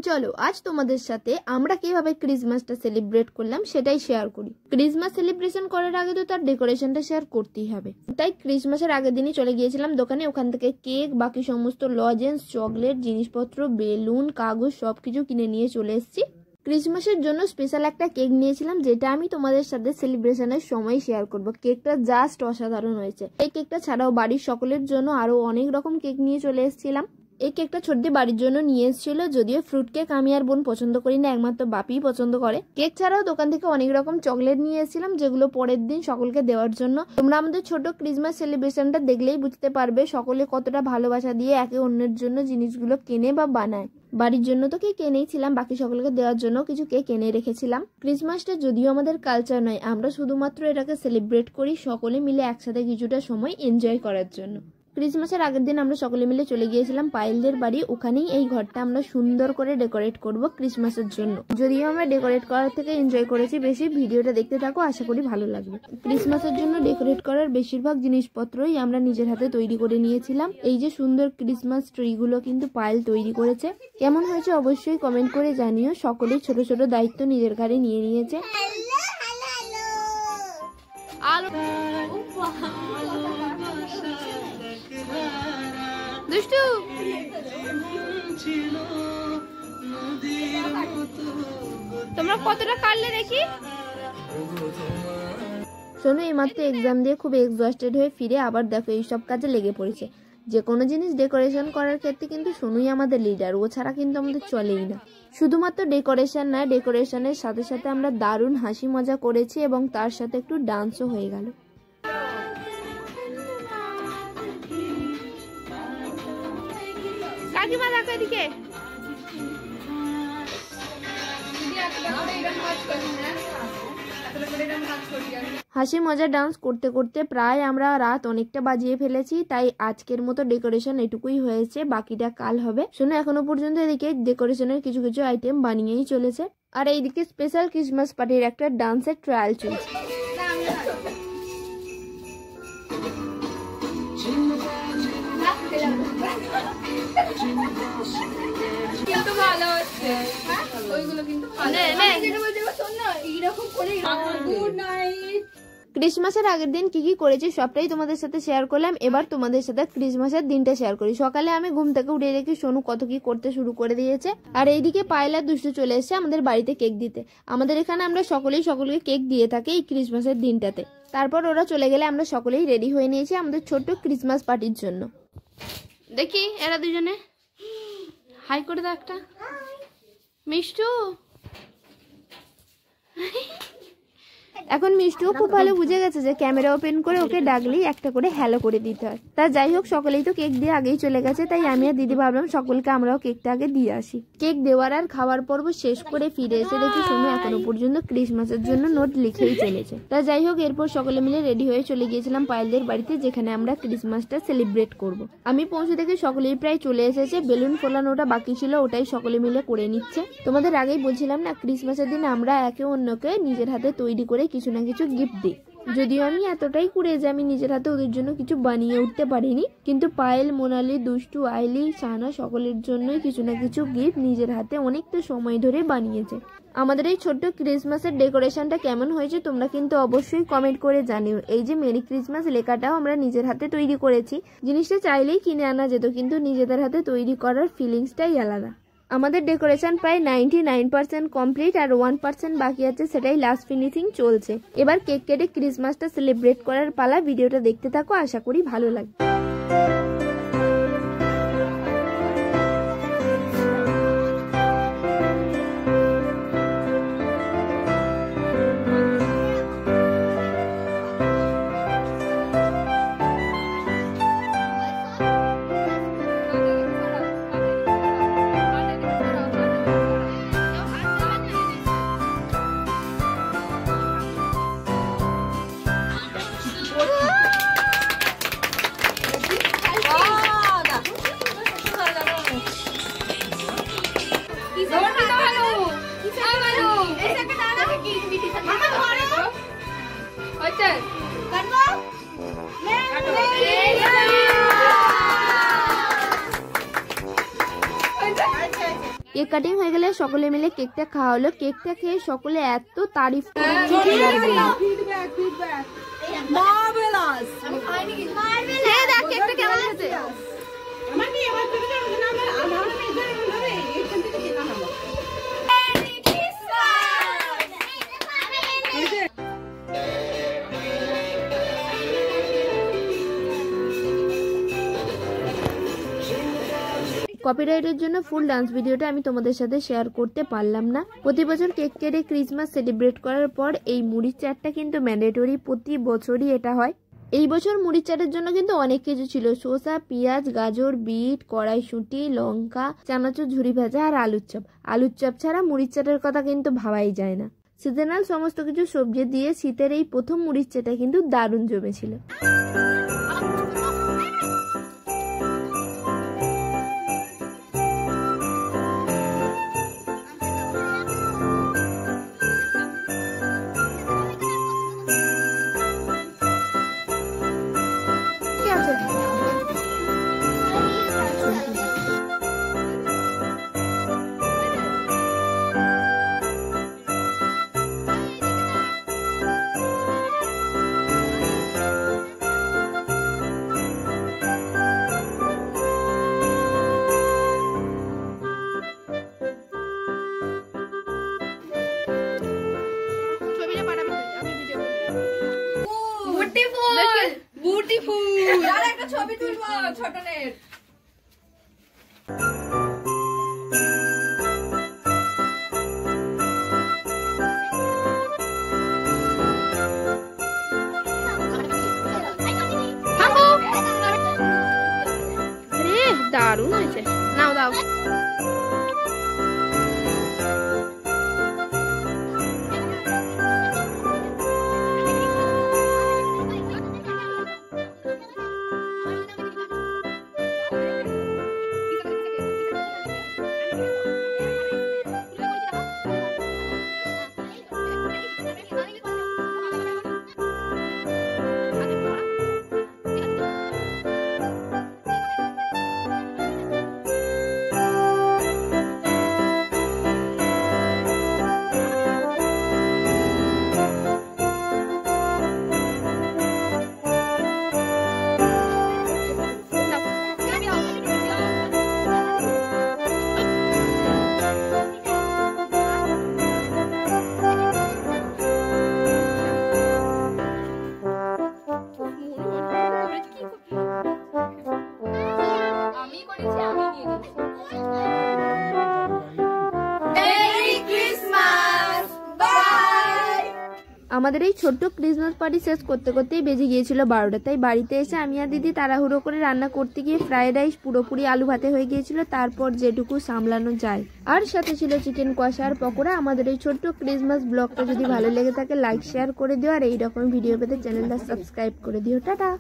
চলো আজ তোমাদের সাথে আমরা কিভাবে ক্রিসমাসটা সেলিব্রেট করলাম সেটাই শেয়ার করি। ক্রিসমাস সেলিব্রেশন করার আগে তো তার ডেকোরেশনটা শেয়ার করতেই হবে, তাই ক্রিসমাসের আগের দিনই চলে গিয়েছিলাম দোকানে। ওখান থেকে কেক, বাকি সমস্ত লজেন্স, চকলেট, জিনিসপত্র, বেলুন, কাগজ সবকিছু কিনে নিয়ে চলে এসেছি। ক্রিসমাসের জন্য স্পেশাল একটা কেক নিয়েছিলাম, যেটা আমি তোমাদের সাথে সেলিব্রেশনের সময় শেয়ার করব। কেকটা জাস্ট অসাধারণ হয়েছে। এই কেকটা ছাড়াও বাড়ির সকলের জন্য আরো অনেক রকম কেক নিয়ে চলে এসেছিলাম। এই কেকটা ছোট্ট বাড়ির জন্য নিয়ে এসেছিল, যদিও ফ্রুট কেক আমি আর বোন পছন্দ করি না, একমাত্র বাপিই পছন্দ করে। কেক ছাড়াও দোকান থেকে অনেক রকম চকলেট নিয়ে এসেছিলাম, যেগুলো পরের দিন সকলকে দেওয়ার জন্য। তোমরা আমাদের ছোট ক্রিসমাস সেলিব্রেশনটা দেখলেই বুঝতে পারবে সকলে কতটা ভালোবাসা দিয়ে একে অন্যের জন্য জিনিসগুলো কেনে বা বানায়। বাড়ির জন্য তো কেক এনেই ছিলাম, বাকি সকলকে দেওয়ার জন্য কিছু কেক এনে রেখেছিলাম। ক্রিসমাসটা যদিও আমাদের কালচার নয়, আমরা শুধুমাত্র এটাকে সেলিব্রেট করি সকলে মিলে একসাথে কিছুটা সময় এনজয় করার জন্য। ক্রিসমাসের আগের দিন আমরা সকলে মিলে চলে গিয়েছিলাম পায়েলদের বাড়ি। ওখানেই এই ঘরটা আমরা সুন্দর করে ডেকোরেট করব ক্রিসমাসের জন্য। যদিও আমরা ডেকোরেট করার থেকে এনজয় করেছি বেশি, ভিডিওটা দেখতে থাকো, আশা করি ভালো লাগবে। ক্রিসমাসের জন্য ডেকোরেট করার বেশিরভাগ জিনিসপত্রই আমরা নিজের হাতে তৈরি করে নিয়েছিলাম। এই যে সুন্দর ক্রিসমাস ট্রিগুলো কিন্তু পায়েল তৈরি করেছে। কেমন হয়েছে অবশ্যই কমেন্ট করে জানিও। সকলেই ছোট ছোট দায়িত্ব নিজের ঘাড়ে নিয়ে নিয়েছে। তোমরা কতটা কাটলে দেখি। শোনো, এইমাত্র এক্সাম দিয়ে খুব এক্সস্টেড হয়ে ফিরে আবার দেখো এইসব কাজে লেগে পড়েছে। যে কোনো জিনিস ডেকোরেশন করার ক্ষেত্রে কিন্তু সোনুই আমাদের লিডার, ও ছাড়া কিন্তু আমাদের চলেই না। শুধুমাত্র ডেকোরেশন না, ডেকোরেশনের সাথে সাথে আমরা দারুণ হাসি মজা করেছি এবং তার সাথে একটু ডান্সও হয়ে গেল। কাকিমা দেখো এদিকে। হাসি মজা ডান্স করতে করতে প্রায় আমরা রাত অনেকটা বাজিয়ে ফেলেছি, তাই আজকের মতো ডেকোরেশন এটুকুই হয়েছে, বাকিটা কাল হবে। শোনো, এখনো পর্যন্ত এদিকে ডেকোরেশনের কিছু কিছু আইটেম বানিয়েই চলেছে, আর এইদিকে স্পেশাল ক্রিসমাস পার্টির একটা ডান্সের ট্রায়াল চলছে। ক্রিসমাসের আগের দিন কি কি করেছি সবটাই তোমাদের সাথে শেয়ার করলাম। এবার তোমাদের সাথে ক্রিসমাসের দিনটা শেয়ার করি। সকালে আমি ঘুম থেকে উঠে দেখি সোনু কত কি করতে শুরু করে দিয়েছে, আর এইদিকে পায়েল আর দুষ্টু চলে এসেছে আমাদের বাড়িতে কেক দিতে। আমাদের এখানে আমরা সকলেই সকলকে কেক দিয়ে থাকি এই ক্রিসমাসের দিনটাতে। তারপর ওরা চলে গেলে আমরা সকলেই রেডি হয়ে নিয়েছি আমাদের ছোট্ট ক্রিসমাস পার্টির জন্য। দেখি এরা দুজনে হাই করে দাও একটা। মিষ্টু এখন মিষ্টুও খুব ভালো বুঝে গেছে যে ক্যামেরা ওপেন করে ওকে ডাকলেই একটা করে হ্যালো করে দিতে হয়। তা যাই হোক, সকলেই তো কেক দিয়ে আগেই চলে গেছে, তাই আমি আর দিদি ভাবলাম সকলকে আমরাও কেকটা আগে দিয়ে আসি। কেক দেওয়ার আর খাওয়ার পর্ব শেষ করে ফিরে এসে দেখি সোনু এখনো পর্যন্ত ক্রিসমাসের জন্য নোট লিখেই চলেছে। তা যাই হোক, এরপর সকলে মিলে রেডি হয়ে চলে গিয়েছিলাম পায়েলদের বাড়িতে, যেখানে আমরা ক্রিসমাসটা সেলিব্রেট করব। আমি পৌঁছে দেখে সকলেই প্রায় চলে এসেছে। বেলুন ফোলানোটা বাকি ছিল, ওটাই সকলে মিলে করে নিচ্ছে। তোমাদের আগেই বলছিলাম না, ক্রিসমাসের দিন আমরা একে অন্যকে নিজের হাতে তৈরি করে কিছু না কিছু গিফট দিই। যদিও আমি এতটাই কুড়ে যে আমি নিজের হাতে ওদের জন্য কিছু বানিয়ে উঠতে পারিনি, কিন্তু পায়েল, মোনালি, দুষ্টু, আইলি, সানা সকলের জন্যই কিছু না কিছু গিফট নিজের হাতে অনেকটা সময় ধরে বানিয়েছে। আমাদের এই ছোট্ট ক্রিসমাসের ডেকোরেশনটা কেমন হয়েছে তোমরা কিন্তু অবশ্যই কমেন্ট করে জানিও। এই যে মেরি ক্রিসমাস লেখাটাও আমরা নিজের হাতে তৈরি করেছি। জিনিসটা চাইলেই কিনে আনা যেত, কিন্তু নিজেদের হাতে তৈরি করার ফিলিংসটাই আলাদা। আমাদের ডেকোরেশন প্রায় 99% কমপ্লিট, আর 1% বাকি আছে, সেটাই লাস্ট ফিনিশিং চলছে। এবার কেক কেটে ক্রিসমাসটা সেলিব্রেট করার পালা। ভিডিওটা দেখতে থাকো, আশা করি ভালো লাগবে। কেক কাটিং হয়ে গেলে সকলে মিলে কেকটা খাওয়া হলো। কেকটা খেয়ে সকলে এত তারিফ করে কপিরাইটের জন্য ফুল ডান্স ভিডিওটা আমি তোমাদের সাথে শেয়ার করতে পারলাম না। প্রতি বছর কেক কেটে ক্রিসমাস সেলিব্রেট করার পর এই মুড়ির চাটটা কিন্তু ম্যান্ডেটরি, প্রতি বছরই এটা হয়। এই বছর মুড়ির চাটের জন্য কিন্তু অনেক কিছু ছিল, শসা, পেঁয়াজ, গাজর, বিট, কড়াইশুঁটি, লঙ্কা, চানাচুর, ঝুরি ভাজা আর আলুর চপ। আলুর চপ ছাড়া মুড়ির চাটের কথা কিন্তু ভাবাই যায় না। সিজনাল সমস্ত কিছু সবজি দিয়ে শীতের এই প্রথম মুড়ির চাটটা কিন্তু দারুণ জমেছিল। ছবি তুলবো ছোটনের। দারুণ হয়েছে, নাও দাও। আমাদের এই ছোট্ট ক্রিসমাস পার্টি শেষ করতে করতেই বেজে গিয়েছিল 12টা। তাই বাড়িতে এসে আমি আর দিদি তাড়াহুড়ো করে রান্না করতে গিয়ে ফ্রাইড রাইস পুরোপুরি আলু ভাতে হয়ে গিয়েছিল, তারপর যেটুকু সামলানো যায়। আর সাথে ছিল চিকেন কষা আর পকোড়া। আমাদের এই ছোট্ট ক্রিসমাস ব্লগটা যদি ভালো লেগে থাকে লাইক শেয়ার করে দিও, আর এইরকম ভিডিও পেতে চ্যানেলটা সাবস্ক্রাইব করে দিও। টাটা।